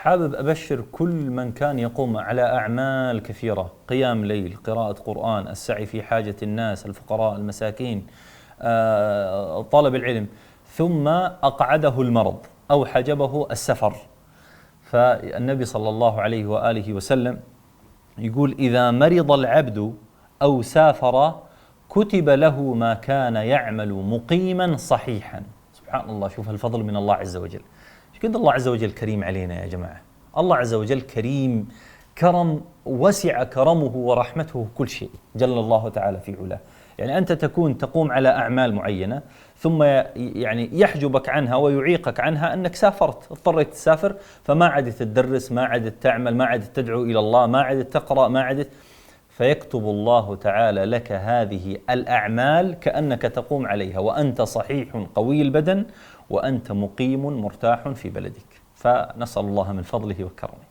حابب أبشر كل من كان يقوم على أعمال كثيرة، قيام ليل، قراءة قرآن، السعي في حاجة الناس، الفقراء، المساكين، طلب العلم، ثم أقعده المرض أو حجبه السفر. فالنبي صلى الله عليه وآله وسلم يقول: إذا مرض العبد أو سافر كتب له ما كان يعمل مقيما صحيحا. سبحان الله، شوف الفضل من الله عز وجل. قد الله عز وجل كريم علينا يا جماعة. الله عز وجل كريم، كرم وسع كرمه ورحمته كل شيء، جل الله تعالى في علاه. يعني أنت تقوم على أعمال معينة، ثم يعني يحجبك عنها ويعيقك عنها أنك سافرت، اضطريت تسافر، فما عدت تدرس، ما عدت تعمل، ما عدت تدعو إلى الله، ما عدت تقرأ، ما عدت، فيكتب الله تعالى لك هذه الأعمال كأنك تقوم عليها وأنت صحيح قوي البدن، وأنت مقيم مرتاح في بلدك. فنسأل الله من فضله وكرمه.